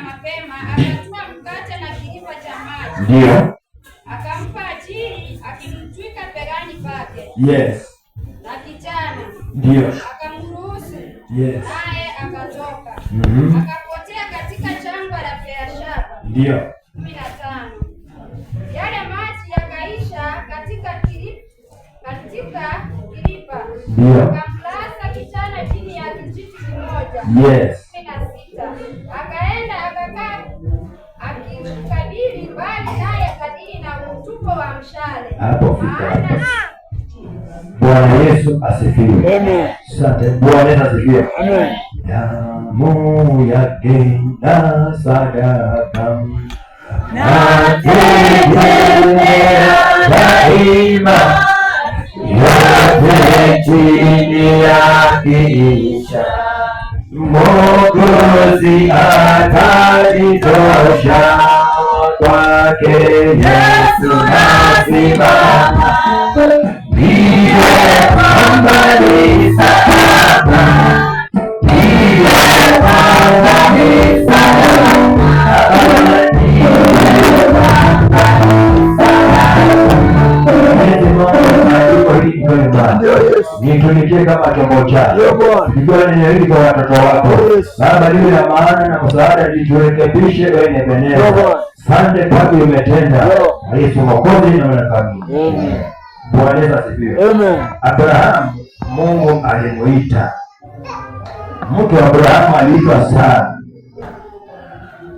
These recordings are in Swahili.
mapema, akachukua mkate na kijiko cha maji. Ndio. Akampa Ajili akimtwika begani pake. Yes. Na kijana. Ndio. Akamruhusu. Yes. Naye akatoka. Akapotea katika jangwa la Beersheba. Ndio. 15. Yale maji yakaisha katika kiriba. Ndio. Akamlaza kijana chini ya kijiti kimoja. Yes. 16. Akaenda akakaa akikabili mbali naye kadiri na utupo wa mshale. Hapo fika. Bwana Yesu asifiwe. Amen. Asante. Bwana Yesu asifiwe. Amen. Damu yake na sadaka nategemea daima, yote chini ya kiisha, Mwokozi atanitosha, kwake Yesu nasimama, ndiye mwamba ni salama, ndiye mwamba ni salama, ndiye mwamba ni salama. Nitumikie kama chombo chako, ikiwa ni kwa watoto wako Baba, liwe na maana na msaada, liturekebishe wenye beneza. Sante Baba, umetenda Yesu Mwokozi na mwanadamu. Bwana Yesu asifiwe. Amen. Abrahamu, Mungu alimuita. Mke wa Abrahamu aliitwa Sara,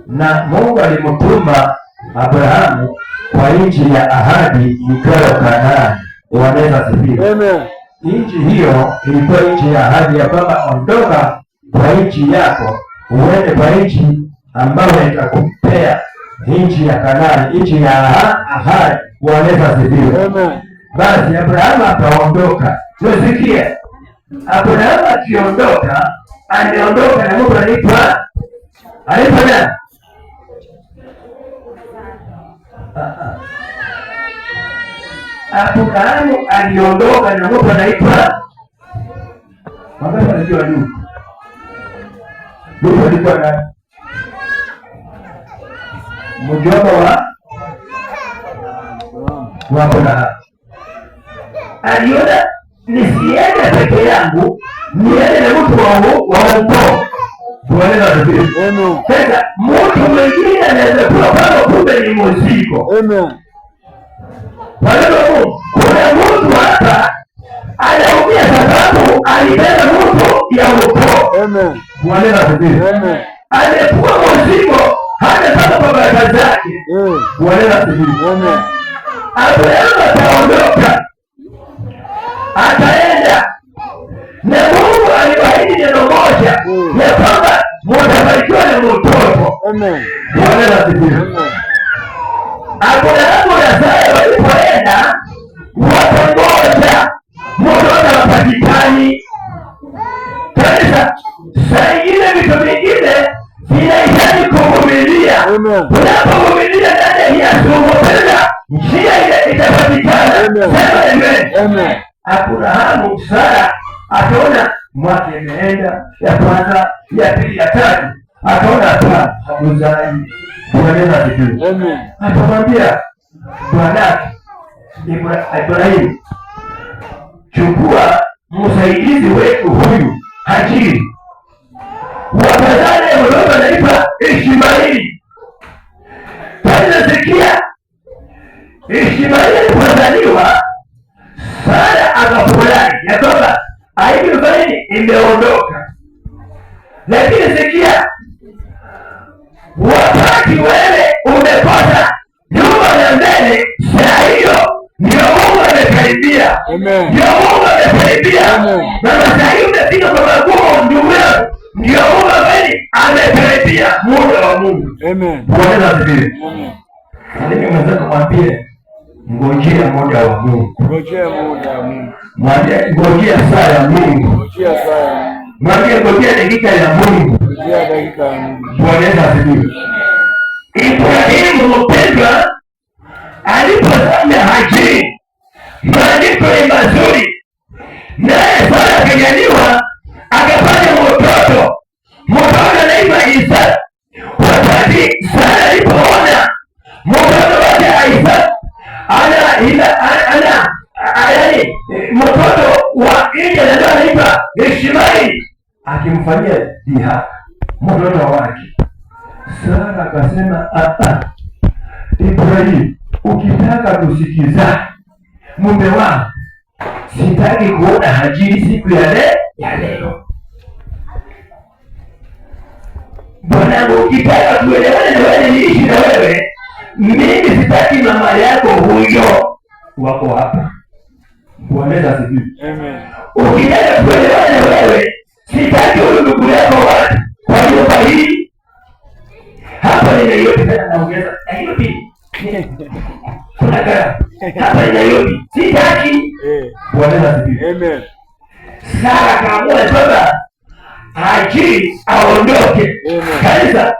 na Mungu alimtuma Abrahamu kwa nchi ya ahadi itwayo Kanaani. Bwana Yesu asifiwe. Amen. Nchi hiyo ilikuwa nchi ya ahadi, ya kwamba ondoka kwa nchi yako uende kwa nchi ambayo nitakupea, nchi ya Kanaani, nchi ya ahadi. Bwana Yesu asifiwe. Amen. Basi Abrahamu akaondoka. Tusikie, Abrahamu akiondoka, aliondoka na Mungu alipa nani? Abrahamu aliondoka na Mungu anaitwa wangapi? Anajua Lutu. Lutu alikuwa nani? Mjomba wa Abrahamu. Aliona nisiende peke yangu, niende na mtu wa ukoo. Bwana asifiwe. Amen. Sasa mtu mwingine anaweza kuwa kama kumbe ni mzigo. Amen. Kuna mtu hapa anaumia sababu alibeba mtu ya ukoo. Amen. Bwana asifiwe. Amen. Alikuwa mzigo hata kama kwa baba zake. Bwana asifiwe. Amen. Abrahamu ataondoka, ataenda, na Mungu aliahidi neno moja ya kwamba mtabarikiwa na mtoto. Amen. Bwana asifiwe. Abrahamu na Sara walipoenda wakangoja mtoto hapatikani. Kanisa, saa ingine vitu vingine vinahitaji kuvumilia. Unapovumilia ndani ya suluhisho, njia ile itapatikana. Amen. Abrahamu, Sara akaona mwaka imeenda, ya kwanza, ya pili, ya tatu, akaona hapa hakuzai. Bwana asifiwe. Amen. Akamwambia bwanake Ibrahimu, chukua msaidizi wetu huyu Hajiri, wakazale mtoto anaitwa Ishmaeli. Sikia, Ishmaeli alipozaliwa, Sara akafurahi ya kwamba Ibrahimu imeondoka. Lakini sikia, wakati wewe umekosa nyuma na mbele, saa hiyo ndio Mungu amekaribia. Ndio Mungu amekaribia. Na saa hiyo umefika kwa magumu, ndugu yangu, ndio Mungu amekaribia, muda wa Mungu. Bwana asifiwe. Mimi mwenzako mwambie ngojea muda wa Mungu. Ngojea muda wa Mungu. Mwambie ngojea saa ya Mungu. Ngojea saa ya Mungu. Mwambie ngojea dakika ya Mungu. Ngojea dakika ya Mungu. Bwana asifiwe. Ibrahimu mpendwa, alipozaa Hajiri, maandiko ni mazuri, naye Sara akajaliwa akapata mtoto anaitwa Isaka. Wakati yaani mtoto wa nje anaitwa Ishmaeli akimfanyia dhihaka mtoto wake. Sara akasema Ibrahimu, ukitaka tusikizane, mume wangu, sitaki kuona Hajiri siku ya leo. Bwanangu, ukitaka tuelewane na wewe, niishi na wewe, mimi sitaki mama yako huyo wako hapa. Bwana asifiwe. Amen. Ukitaka tuelewane na wewe, sitaki huyo ndugu yako kwa nyumba hii. Hapa ni Nairobi, tena naongeza Nairobi. Kuna gara. Hapa ni Nairobi. Sitaki. Bwana asifiwe. Amen. Sara akaamua kwamba Hajiri aondoke. Kanisa.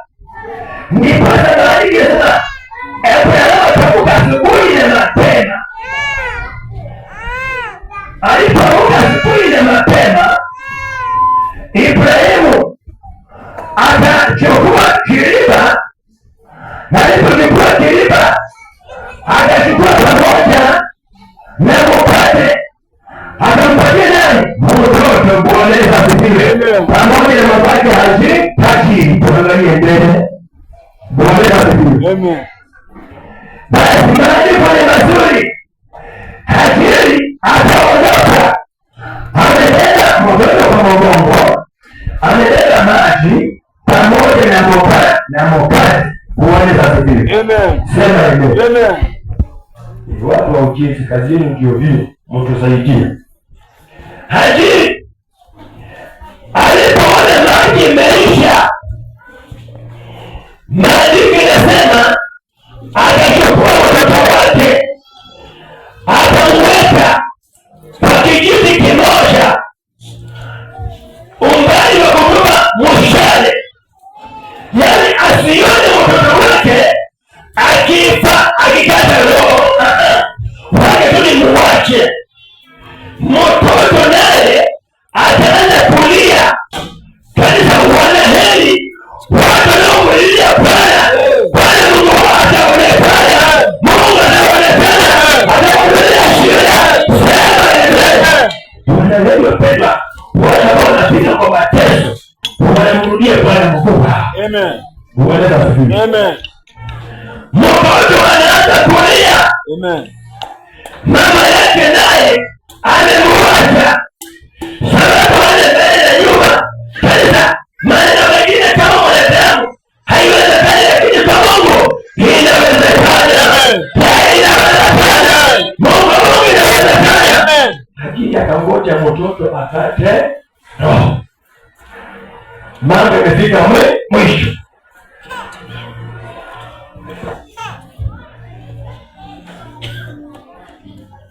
Ndipo sasa alikisema Abrahamu ataamka asubuhi na mapema. Alipoamka asubuhi na mapema, Ibrahimu akachukua kiriba, na alipochukua kiriba akachukua pamoja na mkate akampatia nani? Mtoto. Bwana asifiwe. Pamoja na mabaki Hajiri. Tuangalie mbele. Bwana asifiwe. Amen. Basi maandiko ni mazuri. Hajiri ataondoka, amebeba mtoto kwa mgongo, amebeba maji pamoja na mkate. Bwana asifiwe. Amen. Sema amen. Amen. Watu wa ujenzi, kazi yenu ndio hiyo, mtusaidie. Hajiri alipoona maji imeisha, maandiko yanasema akachukua mtoto wake akamweka kwa kijiti kimoja, umbali wa kutoka mshale, yaani asione mtoto wake akifa akikata roho wake tu ni muwache. Mtoto naye ataanza kulia. Kanisa, wanaheri watu wanaomlilia Bwana. Bwana Mungu ataonekana, Mungu anaonekana, ataongelea shida. Wanaheri wapendwa, wale wanapita kwa mateso, wanamrudia Bwana mkubwa. Amen. Bwana asifiwe. Amen. Mtoto anaanza kulia. Amen. Mama yake naye amemwacha. Sasa pale mbele na nyuma. Kanisa, maneno mengine kama mwanadamu haiwezekani, lakini kwa Mungu inawezekana. Inawezekana. Mungu inawezekana. Lakini akangoja mtoto akate roho. Mambo yamefika mwisho.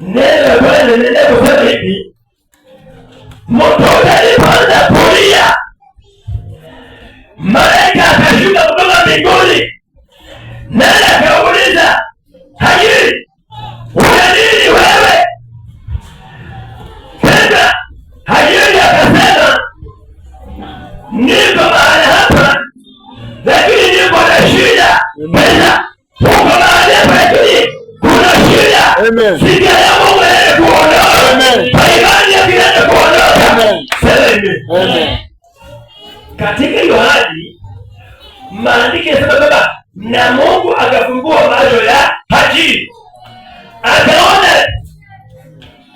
Neno Bwana kusema hivi, mtoto alipoanza kulia, malaika akashuka kutoka mbinguni, naye akauliza, Hajiri, una nini wewe? Sasa Hajiri akasema, niko mahali hapa, lakini niko na shida. Sasa uko mahali hapa, lakini kuna shida. Sikia ya Mungu anaenda kuondoa. Imani yako inaenda kuondoa. Amen. Katika hiyo hali, maandiko yanasema kwamba na Mungu akafungua macho ya Hajiri, akaona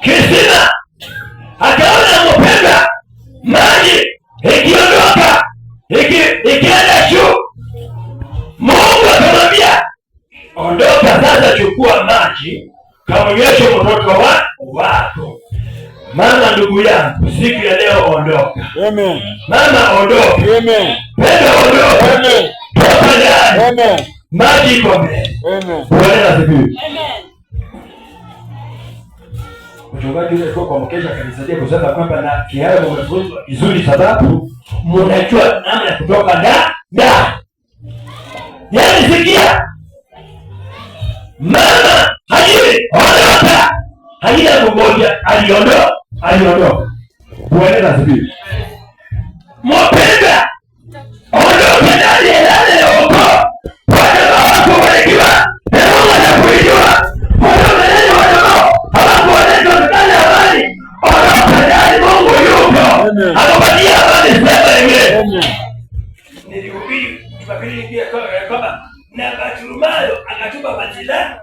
kisima, akaona mpemba, maji ikiondoka ikienda juu. Mungu akamwambia, ondoka sasa, chukua maji kaonyeshe mtoto wako. Mama, ndugu yangu, siku ya leo ondoka. Amen. Mama, ondoka. Amen. Penda, ondoka. Amen. Toka ndani. Amen. Maji iko mbele. Amen. Bwana asifiwe. Amen. Mchungaji yule kwa mkesha kanisaidia kusema kwamba na kihayo mmefunzwa vizuri, sababu mnajua namna ya kutoka ndani. Yaani sikia. Mama Hajiri, ondoka. Hajiri mmoja aliondoka. Bwana asifiwe. Mpenda, ondoka ndani ya huko. Bwana wako barikiwa. Na Mungu anakuinua. Ondoka ndani Jumapili pia kwamba na Bartimayo akatupa vazi lake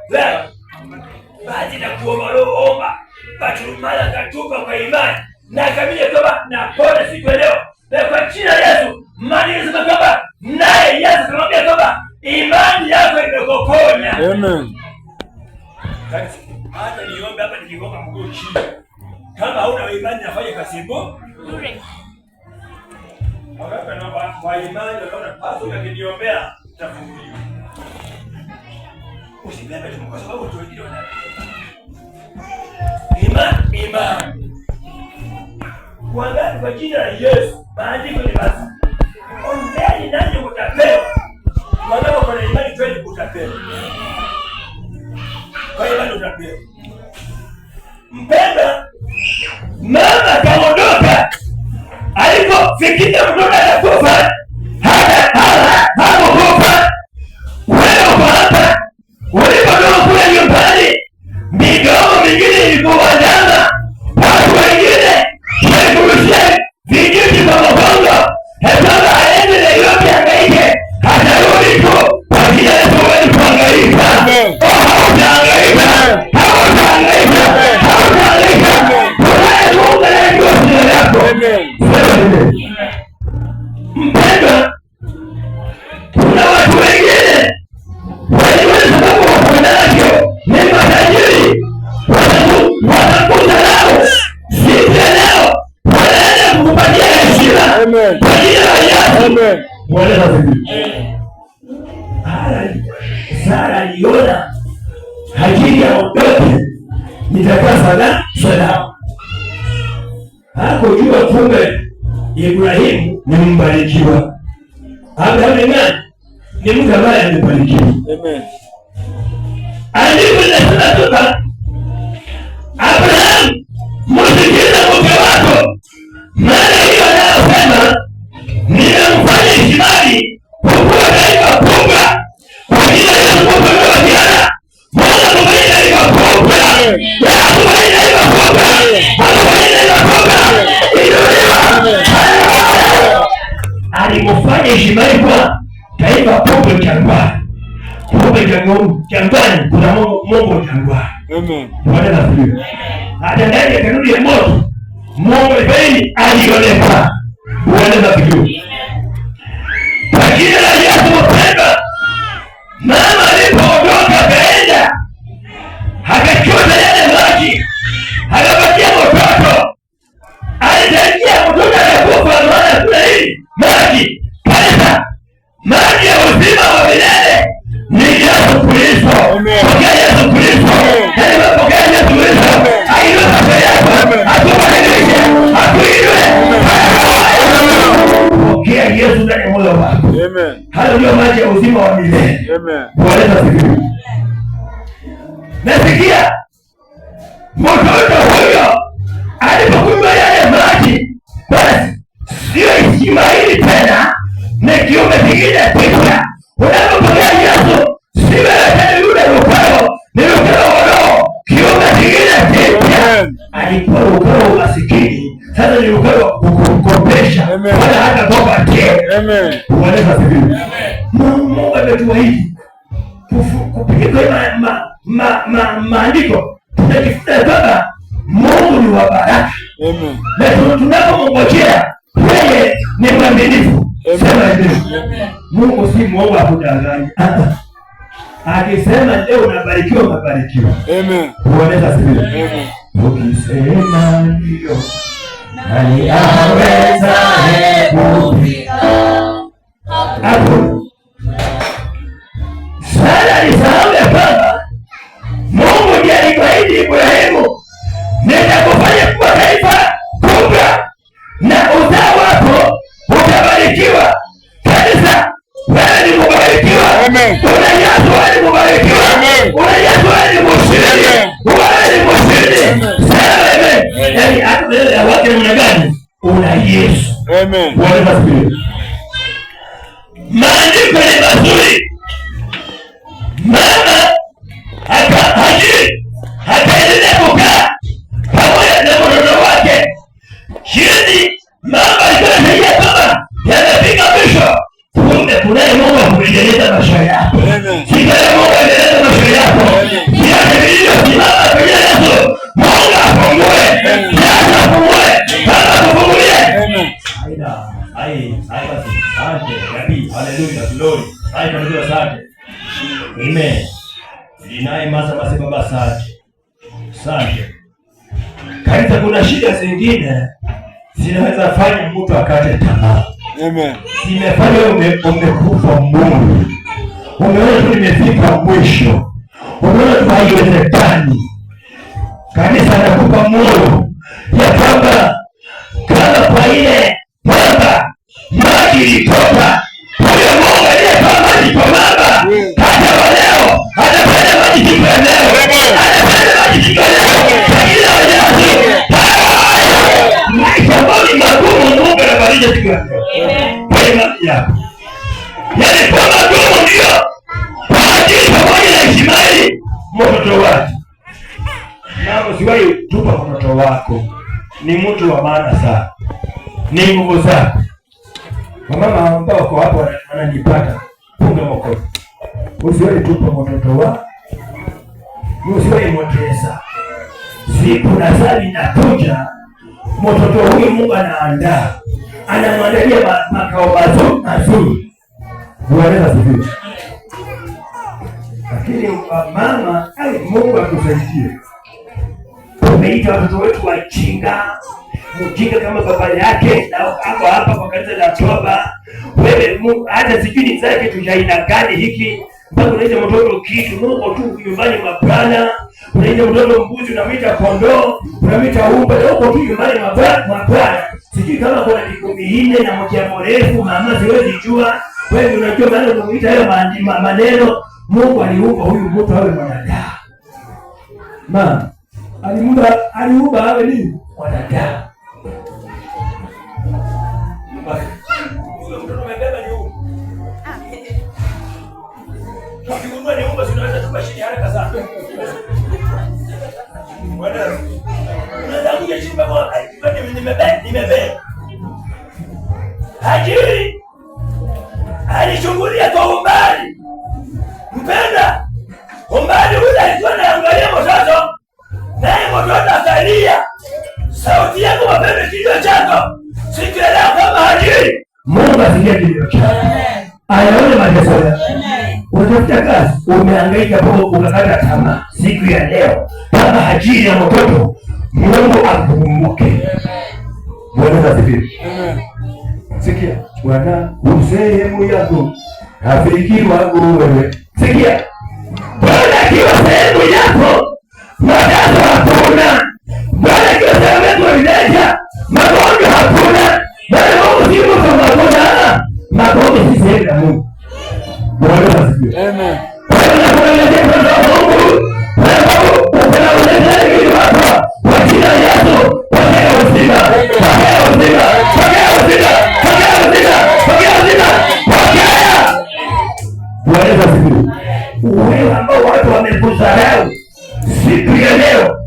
vazi la kuomba. Bartimayo akatupa kwa imani na akamini kwamba napona siku ya leo na kwa jina la Yesu. Maana inasema kwamba naye Yesu akamwambia kwamba imani yako imekuponya. Amen. Hata niombe hapa nikigonga mguu chini. Kama hauna imani nafanya kasibu bure. Hapa naomba kwa imani unaona paso ukiniombea utafunguliwa. Usibebe tu kwa sababu tu ndio na imani. Kwa jina la Yesu, maandiko ni basi. Ombeni nanyi mtapewa. Wanao kwa imani twende utapewa. Kwa imani utapewa. Mpenda mama akaondoka. Alipofikia mtoto anakufa. Hakufa. Wewe uko hapa. Ulipotoka kule nyumbani, midomo mingine ilikuwa ndama. Watu wengine walikurushia vijiji kwa mgongo. Hata aende na yote hangaike. Hatarudi tu. Kwa kila mtu wewe kuhangaika. Hautahangaika. Mpendwa, kuna watu wengine waliweza sababu waponavyo ni matajiri, watakuza nao siku ya leo, wanaenda kukupatia heshima kwa jina la Yesu. Sara aliona hajiri aondoke, nitakuwa salama. Hakujua kumbe Ibrahimu ni mbarikiwa. Abrahamu ni nani? Ni mtu ambaye amebarikiwa. Amen. Andiko linasema kwamba Abrahamu, msikize mke wako, maana hiyo anayosema ninamfanya Ishmaeli kuwa taifa kubwa kwa jina la Mungu wa Jana. Mwana mmoja taifa kubwa. Ya mmoja taifa kubwa. Alimfanya Ishmaeli kwa taifa kubwa jangwani. Kumbe jangwani kuna Mungu jangwani. Amen. Bwana asifiwe. Hata ndani ya kanuni ya moto Mungu alionekana. Bwana asifiwe. Kwa jina la Yesu mpendwa, mama alipoondoka kaenda akachota yale maji akapatia mtoto. Alitarajia mtoto atakufa, maana kuna hili maji kanisa, maji ya uzima wa milele ni Yesu Kristo. Pokea Yesu Kristo. Pokea Yesu Kristo. Ainua macho yako, akubadilishe, akuinue. Pokea Yesu ndani ya moyo wako. Amen. Hayo ndio maji ya uzima wa milele. Amen. Bwana asifiwe. Nasikia mtoto huyo alipokunywa yale maji, basi sio Ishmaeli tena, ni kiumbe kingine kipya. Unapopokea Yesu, si wewe tena yule ukao, ni ukao wa Roho, kiumbe kingine kipya. Alikuwa ukao masikini, sasa ni ukao wa kukopesha, wala hata toka tena. Amen. Bwana asifiwe. Mungu ametuahidi kupitia maandiko tunajifunza kwamba Mungu ni wa baraka. Amen. Na tunapomngojea yeye ni mwaminifu. Sema hivi. Mungu si Mungu akudanganya. Akisema leo unabarikiwa, unabarikiwa. Amen. Bwana asifiwe. Amen. Ukisema ndio nani aweza kufika hapo? Sara alisahau ya kwamba Mungu ndiye alimwahidi Ibrahimu, nitakufanya kuwa taifa kubwa na uzao wako utabarikiwa. Kanisa, wewe ni mbarikiwa. Amen. Una Yesu, wewe ni mbarikiwa. Amen. Una Yesu, wewe ni mshindi. Wewe ni mshindi. Sema amen. Yaani hata ya wake namna gani? Una Yesu. Amen. Bwana asifiwe. Maandiko ni mazuri. Mama akaendelea kukaa pamoja na mtoto wake chini. Mama alikuwa anasaidia kama yamefika mwisho, kumbe kunaye Mungu hii. Haleluya, glory. Hai kanisa asante. Amen. Ninaye masa basi baba asante. Asante. Kanisa, kuna shida zingine zinaweza fanya mtu akate tamaa. Amen. Zimefanya umekufa Mungu. Umeona tu nimefika mwisho. Umeona tu haiwezekani. Kanisa nakupa moyo ya kwamba kama kwa ile baba maji ilitoka, huyo Mungu aliyetoa maji kwa baba hata wa leo anafanya maji siku ya leo, anafanya maji siku ya leo kwa ajili ya wajazi. Maisha ambayo ni magumu, Mungu anabadilisha siku ya leo kwenye maisha yako. Yaani kwa magumu ndio kwa ajili pamoja na Ishmaeli mtoto wake. Na usiwahi tupa mtoto wako, ni mtu wa maana sana, ni nguvu zako. Wamama ambao wako hapo wananipata, punga mkono. Usiwahi tupa mtoto wako, usiwahi mwekeza. Siku na sali inakuja, mtoto huyu Mungu anaandaa, anamwandalia makao mazuri. Unaweza sivyo? Lakini mama, Mungu akusaidie. Tumeita watoto wetu wajinga, mjinga kama baba yake, na hapo hapa kwa kanisa la toba. Wewe hata sijui ni zake tujaina gani hiki, mpaka unaita mtoto kitu Mungu tu nyumbani mapana, unaita mtoto mbuzi, unamwita kondoo, unamwita umbe, huko tu nyumbani mapana. Sijui kama kuna mikumbi ine na moja mrefu, mama siwezi jua. Wewe unajua maana unamuita hayo maneno. Mungu aliumba huyu mtu awe mwanadamu. Mama aliumba awe nini? Mwanadamu. Huyo mtoto umebeba ni huyu. Ukigundua ni umba, unaweza tukashini haraka sana. Bwana. Unaweza kuja chini baba, nimebeba. Hajiri. Alichungulia kwa umbali. Mpenda. Umbali ule alikuwa anaangalia mtoto. Naye mtoto akalia. Sauti yako mapema, kilio chako. Sikielewa kama Hajiri. Mungu asikie kilio chako. Ayaone mateso yako. Unatafuta kazi, umehangaika hapo ukakata tamaa. Siku ya leo kama Hajiri ya mtoto, Mungu akukumbuke. Bwana asifiwe. Sikia, Bwana usehemu yako, rafiki wangu wewe. Sikia, Bwana akiwa sehemu yako, matatizo hakuna. Bwana akiwa sehemu yako vileja, magonjwa hakuna. Bwana Mungu si mtu wa magonjwa, magonjwa si sehemu ya Mungu. Bwana asifiwe. Amen. Bwana kuelekea kwa Mungu. Bwana unaleta hili hapa. Kwa jina la Yesu, pokea uzima. Pokea uzima. Pokea uzima. Pokea uzima. Pokea uzima. Pokea. Bwana asifiwe. Wewe ambao watu wamekudharau siku ya leo,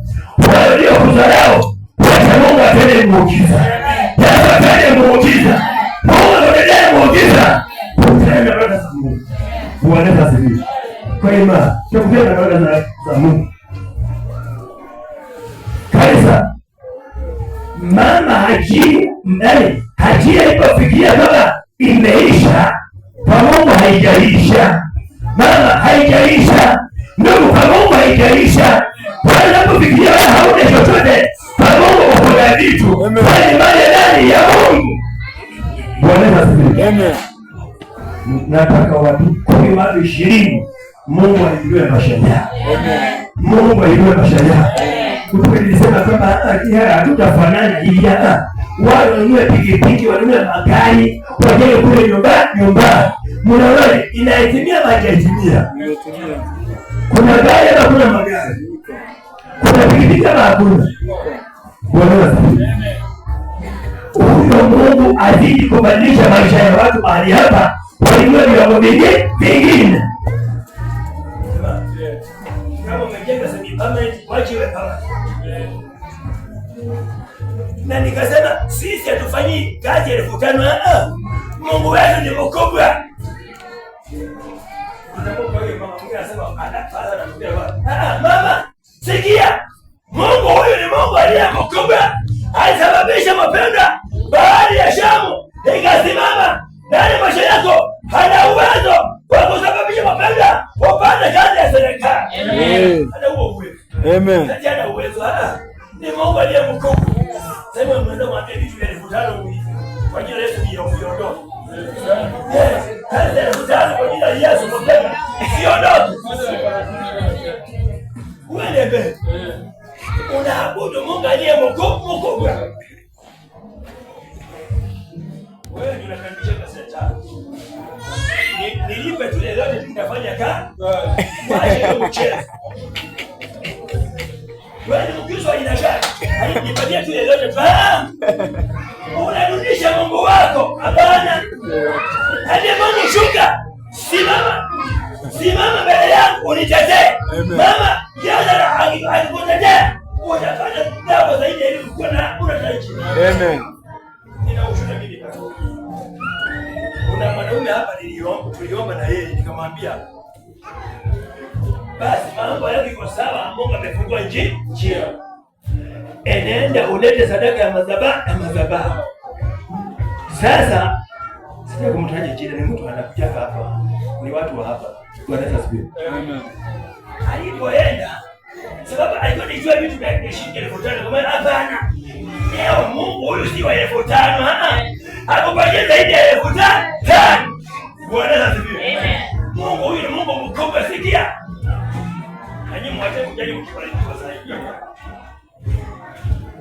wale waliokudharau, wacha Mungu atende muujiza. Yesu atende muujiza. Mungu atende muujiza. Utende baraka za Mungu. Bwana asifiwe. Kwa imani, tukupenda baraka za Mungu. Kanisa, mama Hajiri alipofikia kama imeisha, kwa Mungu haijaisha. Mama haijaisha, ndugu, kwa Mungu haijaisha. Unapofikiria hauna chochote, kwa Mungu kuna vitu. Kwa imani ndani ya Mungu. Bwana asifiwe. Amen. Nataka watu 10, watu 20, Mungu ainue maisha yao. Amen. Mungu ainue maisha yao. Kutoka nilisema kwamba hatutafanana hivi hapa. Wao wanunue pikipiki, wanunue magari, wajenge kule nyumbani. Mnaona inahitimia majitimia. Kuna gari ama kuna magari? Kuna pikipiki ama hakuna? Bwana asifiwe. Huyo Mungu azidi kubadilisha maisha ya watu mahali hapa. Wainue viwango vingine. Kama umejenga semi permanent, wachiwe kama. Na nikasema sisi hatufanyi kazi 1500. Mungu wetu ni mkubwa. Mama, sikia. Mungu huyu ni Mungu aliye mkubwa. Alisababisha mapenda bahari ya Shamu ikasimama ndani maisha yako. aliye mkuu. Sema mwenda mwambie vitu vya 5,000 kwa jina la Yesu viondoke. Kazi ya 5,000 kwa jina la Yesu siondoke. Uende mbele. Unaabudu Mungu aliye mkuu. Wewe ndio unakaribisha shetani. Nilipe tu leo tunafanya kazi. Wacha mchezo. Wewe ni Mkristo aina gani? Nipatie tu leo tu. Unarudisha Mungu wako. Hapana. Hadi Mungu shuka. Simama mbele yangu unitetee. Mama, jana alikutetea. Utafanya dawa zaidi ili ukue na unataishi. Amen. Nina ushuhuda mimi baba. Kuna mwanaume hapa tuliomba na yeye nikamwambia basi mambo yako iko sawa, Mungu amefungua njia. Enenda ulete sadaka ya madhabahu. Sasa sija kumtaja jina, ni mtu anakuja hapa. Ni watu wa hapa. Bwana asifiwe. Amen. Alipoenda sababu alikuwa anajua vitu vya shilingi 5,000 kwa maana hapana. Leo Mungu huyu si wa 5,000, akupatia zaidi ya 5,000. Bwana asifiwe. Amen. Mungu huyu ni Mungu mkubwa, sikia. Nanyi mwache kujali mkibarikiwa zaidi.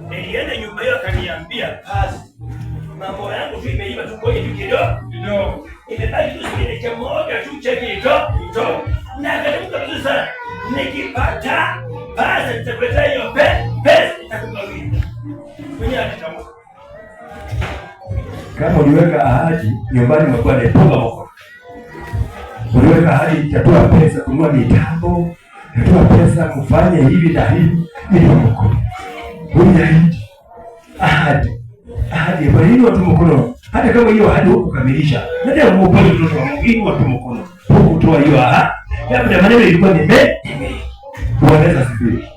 Nilienda nyumba hiyo akaniambia, "Kazi. Mambo yangu tu imeiva tu kwa hiyo kidogo. Imebaki tu shilingi 1 tu cheki ito. Na akanimuka vizuri sana. Nikipata pesa nitakuletea hiyo pesa nitakugawia." Mwenye anatamka. Kama uliweka ahadi nyumbani umekuwa na ipunga mkono. Uliweka ahadi utatoa pesa kununua mitambo, utatoa pesa kufanya hivi na hivi, ili mkono. Uliahidi. Ahadi kwa nini watu mkono? Hata kama hiyo ahadi hukukamilisha. Ndio mpole mtoto wa Mungu, ili watu mkono. Hukutoa hiyo ahadi. Labda maneno ilikuwa nime. Bwana asifiwe.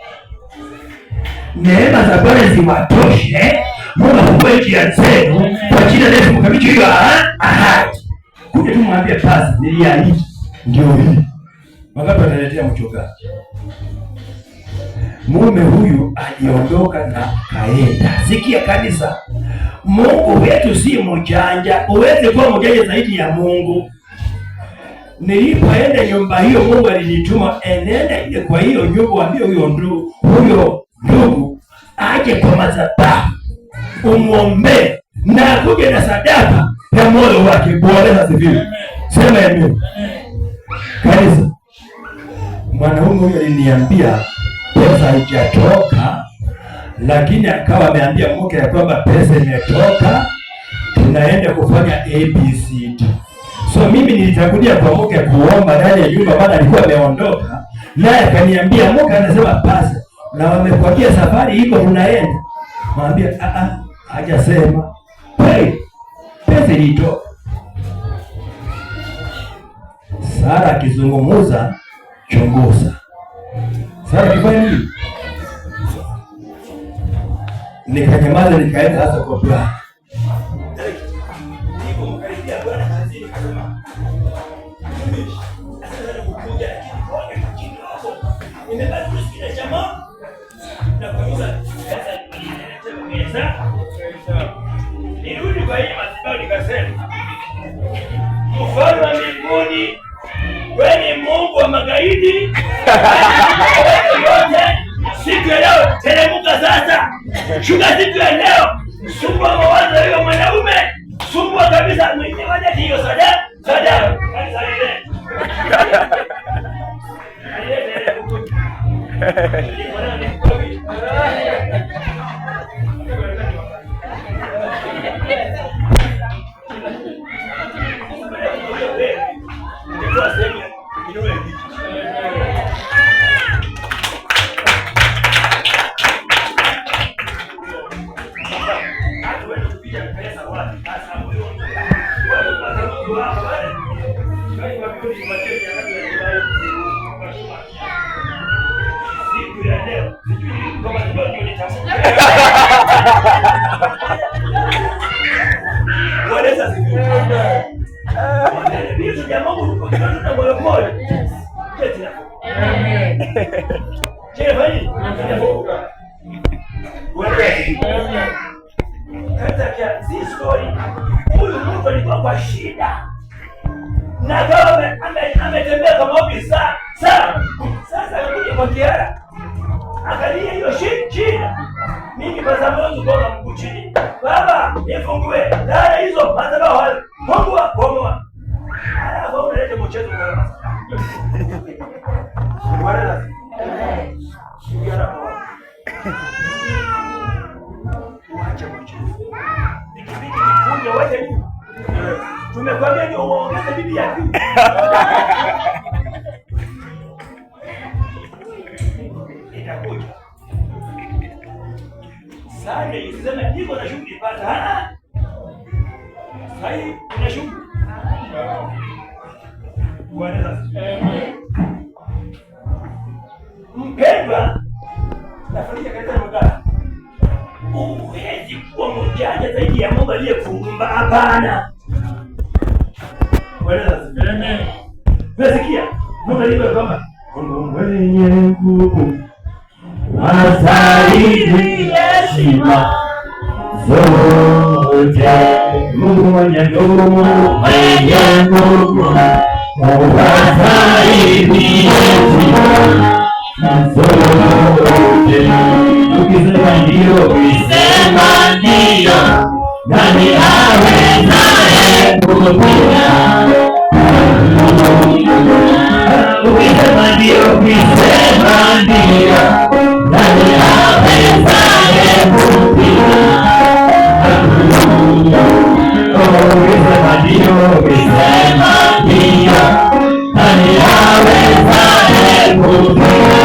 Neema za Bwana ziwatoshe. Mungu afungue njia zenu kwa jina la Yesu, mkabidhi hiyo ahadi. Kuja tu mwambie pasi niliahidi ndio hii. Wangapi wataletea mchungaji? Mume huyu aliondoka na kaenda. Sikia kanisa. Mungu wetu si mjanja. Uweze kuwa mjanja zaidi ya Mungu. Nilipoenda nyumba hiyo, Mungu alinituma enenda ile kwa hiyo nyumba, ambie huyo ndugu aje kwa madhabahu umwombe na kuja na sadaka ya moyo wake. Bwana asifiwe. Sema amen. Kanisa, mwanaume huyo aliniambia pesa haijatoka, lakini akawa ameambia mke ya kwamba pesa imetoka, tunaenda kufanya ABCD. So mimi nilitangulia kwa mke kuomba ndani ya nyumba, maana alikuwa ameondoka, naye akaniambia mke anasema pasa na wamekwambia safari iko tunaenda. Mwambie hajasema. Pesa ilitoka. Sara akizungumuza chunguza. Sara kifanya nini? Nikanyamaza, nikaenda hasa kwa Bwana. Nirudi kwa hii madhabahu nikasema, Mfalme wa mbinguni, wewe ni Mungu wa magaidi. Yote siku ya leo teremka sasa. Shuka siku ya leo. Sumbua mawazo ya mwanaume. Sumbua kabisa mwenyewe hadi hiyo sadaka. Amen. kwa shida, na kama ametembea kwa maombi sana. Sasa anakuja kwa kiara, angalia hiyo shida. Mimi kwa sababu ngoga mguu chini, baba nifungue dada hizo madhabahu hayo, fungua bomoa, alafu unalete mchezo kwa mama wala kiara kwa uache mchezo nikibidi nifunge wote. Tumekwambia ni uongeze bibi yako. Itakuja. Sasa ikisema niko na shughuli pata. Sasa kuna shughuli. Bwana mpendwa, nafanyia kazi ya mganga. Huwezi kuwa mjanja zaidi ya Mungu aliyekuumba. Hapana. Nasikia Mungu alivyo kwamba mwenye nguvu wastahili heshima zote. Mungu mwenye nguvu wastahili heshima zote. Ukisema ndio, ukisema ndio, nani awezaye kupinga? Ukisema ndio, ukisema ndio, nani awezaye kupinga? Ukisema ndio, ukisema ndio, nani awezaye kupinga?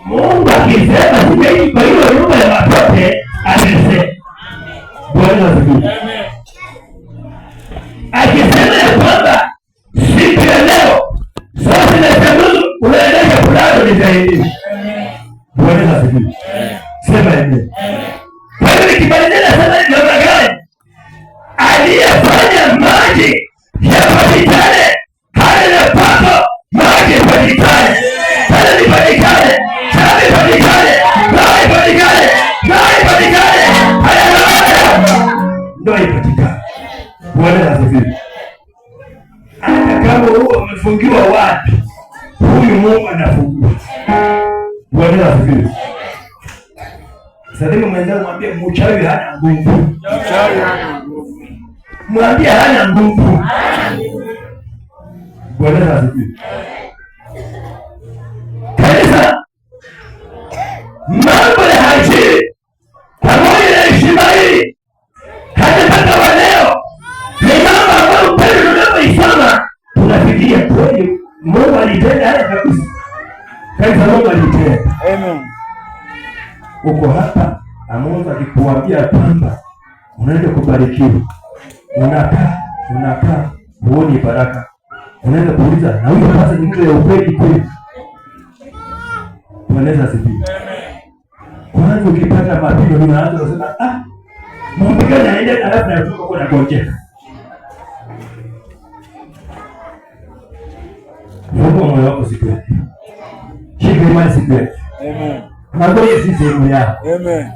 Mungu akisema sitaishi kwa hiyo nyumba ya matope, amesema. Bwana asifiwe. Akisema ya kwamba siku ya leo sote na sababu unaendesha kulalo ni zaidi. Bwana asifiwe. Sema hivi. Kwa hiyo nikibadilisha sasa ni namna gani? Aliyefanya maji yapatikane, hali ya pato maji yapatikane, hali yapatikane, hali yapatikane, hali yapatikane, hali yapatikane, ndio ipatikane. Bwana asifiwe. Hata kama huo umefungiwa wapi, huyu Mungu anafungua. Bwana asifiwe. Sasa mwenzangu mwambie mchawi hana nguvu. Mchawi hana nguvu. Mwambie hana nguvu. Bwana asifiwe. Kanisa, mambo ya haji pamoja na heshima hii hata mpaka wa leo ni mambo ambayo pale tunapoisoma tunafikiria kweli Mungu alitenda haya kabisa. Kanisa, Mungu alitenda. Amen. Uko hapa Mungu akikuambia kwamba unaenda kubarikiwa, unakaa huoni baraka, unaenda kuuliza na huyo basi ni mtu ya ukweli kweli? Bwana asifiwe. Kwanza ukipata mapigo unaanza kusema Mungu gani anaenda, alafu natoka kwa nagonjeka. Mungu moyo wako siku yake. Shike imani siku yake. Amen. Magoye si sehemu yako. Amen.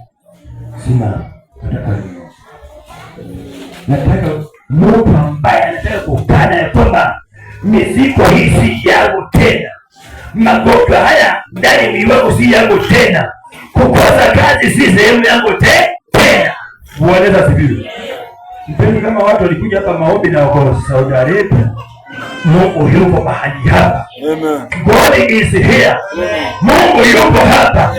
Sina nataka Mungu ambaye anataka kukana ya kwamba mizigo hii si yangu tena, magonjwa haya ndani miwangu si yangu tena, kukosa kazi si sehemu yangu tena. Bwana asifiwe. Mpeni kama watu walikuja hapa maombi na wako Saudi Arabia, Mungu yuko mahali hapa. Amen. God is here. Mungu yuko hapa.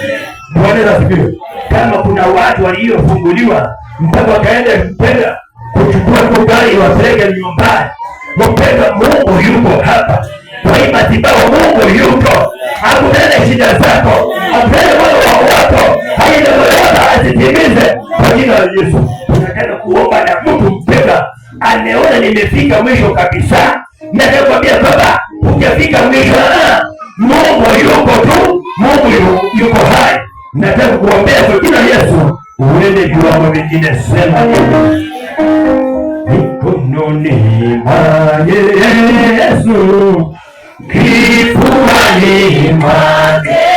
Bwana asifiwe. Kama kuna watu waliofunguliwa mpaka wakaenda mpenda kuchukua gari wapeleke nyumbani, mpenda Mungu yuko hapa. Kwa hii matibabu Mungu yuko. Hakuna shida zako. Hakuna moyo wako. Haina moyo wako asitimize. kwa jina la Yesu. Tunataka kuomba na mtu mpendwa ameona nimefika mwisho kabisa. Nataka kuambia Baba, hujafika mwisho. Mungu yuko tu, Mungu yuko hai. Nataka kuombea kwa jina la Yesu uende viwango vingine. Sema mikononi mwa Yesu, kifuani mwake